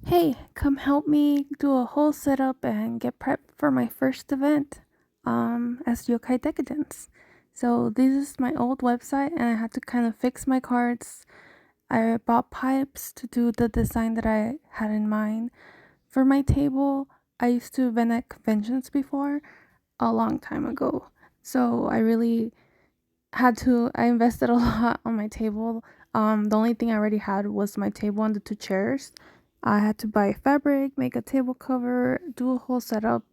Hey, come help me do a whole setup and get prepped for my first event as Yokai Decadence. So this is my old website and I had to kind of fix my cards. I bought pipes to do the design that I had in mind. For my table, I used to event at conventions before a long time ago. So I invested a lot on my table. The only thing I already had was my table and the two chairs. I had to buy fabric, make a table cover, do a whole setup.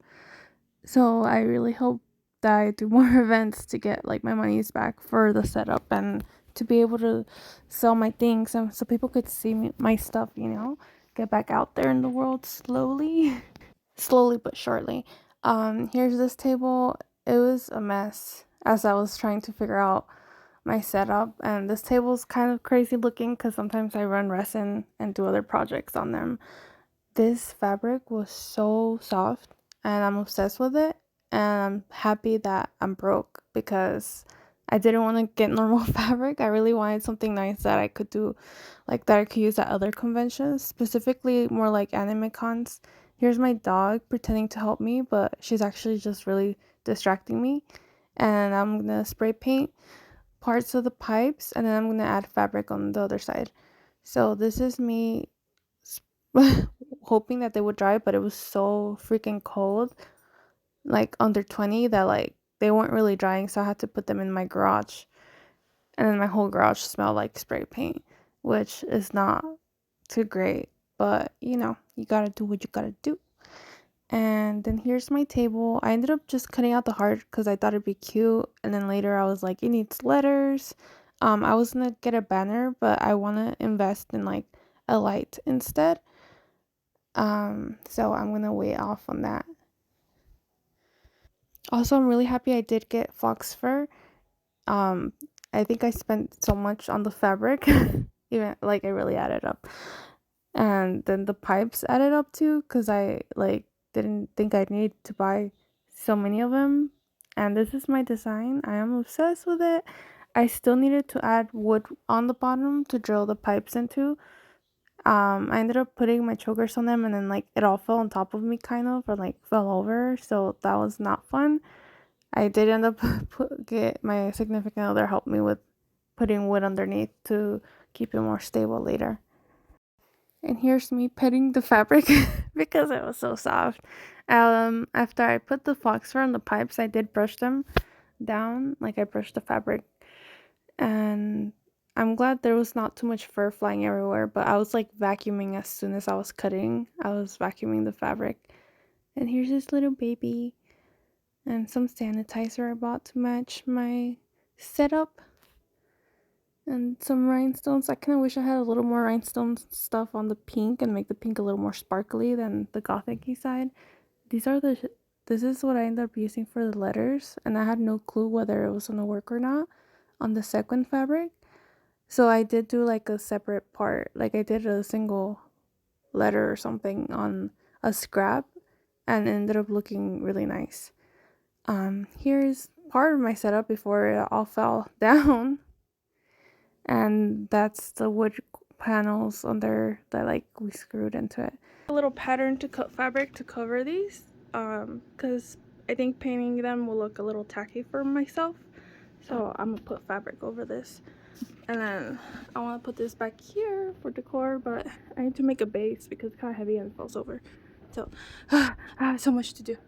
So I really hope that I do more events to get like my money's back for the setup and to be able to sell my things and so people could see my stuff, get back out there in the world slowly. Slowly but surely. Here's this table. It was a mess as I was trying to figure out my setup, and this table's kind of crazy looking because sometimes I run resin and do other projects on them. This fabric was so soft and I'm obsessed with it, and I'm happy that I'm broke because I didn't want to get normal fabric. I really wanted something nice that I could do, like that I could use at other conventions, specifically more like anime cons. Here's my dog pretending to help me, but she's actually just really distracting me. And I'm gonna spray paint parts of the pipes and then I'm gonna add fabric on the other side. So this is me hoping that they would dry, but it was so freaking cold, like under 20, that like they weren't really drying, so I had to put them in my garage. And then my whole garage smelled like spray paint, which is not too great, but you gotta do what you gotta do. And then here's my table. I ended up just cutting out the heart because I thought it'd be cute. And then later I was like, it needs letters. I was gonna get a banner, but I wanna invest in like a light instead. So I'm gonna wait off on that. Also, I'm really happy I did get fox fur. Um, I think I spent so much on the fabric, even like I really added up. And then the pipes added up too because I like didn't think I'd need to buy so many of them. And this is my design. I am obsessed with it. I still needed to add wood on the bottom to drill the pipes into. I ended up putting my chokers on them and then like it all fell on top of me kind of, or like fell over, so that was not fun. I did end up get my significant other help me with putting wood underneath to keep it more stable later. And here's me petting the fabric because it was so soft. After I put the fox fur on the pipes, I did brush them down, like I brushed the fabric, and I'm glad there was not too much fur flying everywhere. But I was like vacuuming as soon as I was cutting. I was vacuuming the fabric, and here's this little baby, and some sanitizer I bought to match my setup and some rhinestones. I kind of wish I had a little more rhinestone stuff on the pink and make the pink a little more sparkly than the gothic-y side. This is what I ended up using for the letters, and I had no clue whether it was gonna work or not on the sequin fabric. So I did do like a separate part, like I did a single letter or something on a scrap, and it ended up looking really nice. Here's part of my setup before it all fell down. And that's the wood panels under that like we screwed into it. A little pattern to cut fabric to cover these, because I think painting them will look a little tacky for myself, so I'm gonna put fabric over this. And then I want to put this back here for decor, but I need to make a base because it's kind of heavy and it falls over, so I have so much to do.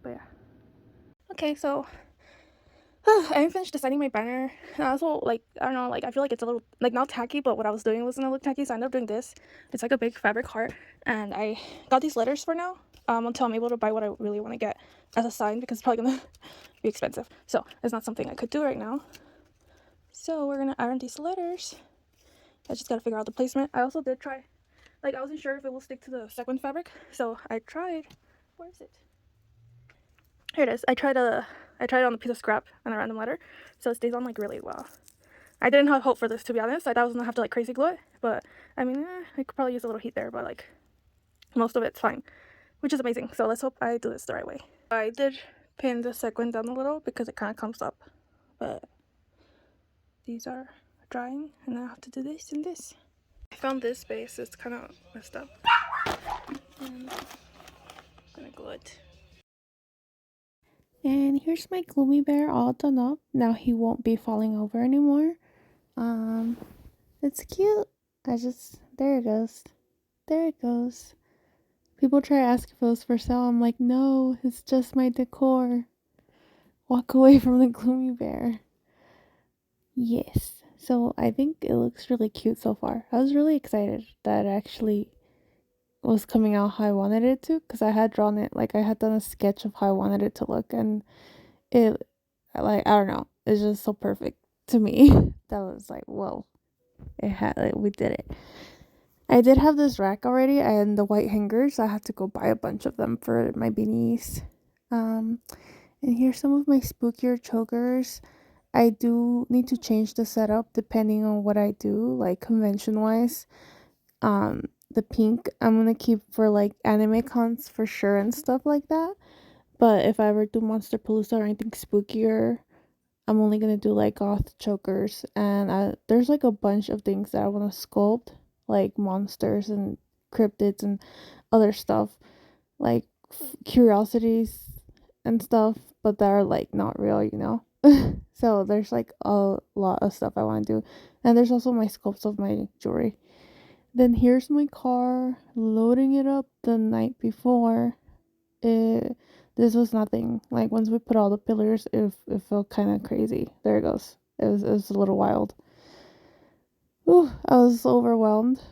But yeah, okay, so I didn't finish designing my banner. And also, like, I don't know, like, I feel like it's a little, like, not tacky, but what I was doing was gonna look tacky, so I ended up doing this. It's like a big fabric heart, and I got these letters for now, until I'm able to buy what I really want to get as a sign, because it's probably gonna be expensive. So, it's not something I could do right now. So, we're gonna iron these letters. I just gotta figure out the placement. I also did try, like, I wasn't sure if it will stick to the sequin fabric, so I tried. Where is it? Here it is. I tried it on a piece of scrap and a random letter, so it stays on like really well. I didn't have hope for this, to be honest. I thought I was gonna have to like crazy glue it, but I mean, I could probably use a little heat there, but like most of it's fine, which is amazing. So let's hope I do this the right way. I did pin the sequin down a little because it kind of comes up, but these are drying, and I have to do this and this. I found this base. It's kind of messed up. And I'm gonna glue it. And here's my gloomy bear all done up. Now he won't be falling over anymore. Um, it's cute. There it goes. There it goes. People try to ask if it was for sale. I'm like, no, it's just my decor. Walk away from the gloomy bear. Yes. So I think it looks really cute so far. I was really excited that it actually was coming out how I wanted it to, because I had drawn it, like I had done a sketch of how I wanted it to look, and it, like, I don't know, it's just so perfect to me. That was like, whoa, we did it. I did have this rack already and the white hangers. I had to go buy a bunch of them for my beanies. Um, and here's some of my spookier chokers. I do need to change the setup depending on what I do, like convention wise. The pink I'm gonna keep for like anime cons for sure and stuff like that. But if I ever do Monster Palooza or anything spookier, I'm only gonna do like goth chokers. And there's like a bunch of things that I want to sculpt, like monsters and cryptids and other stuff, like curiosities and stuff, but that are like not real, you know. So there's like a lot of stuff I want to do, and there's also my sculpts of my jewelry. Then here's my car, loading it up the night before. It This was nothing. Like once we put all the pillars, it felt kind of crazy. There it goes. It was a little wild. Ooh, I was overwhelmed.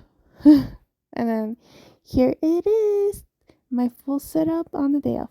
And then here it is, my full setup on the day off.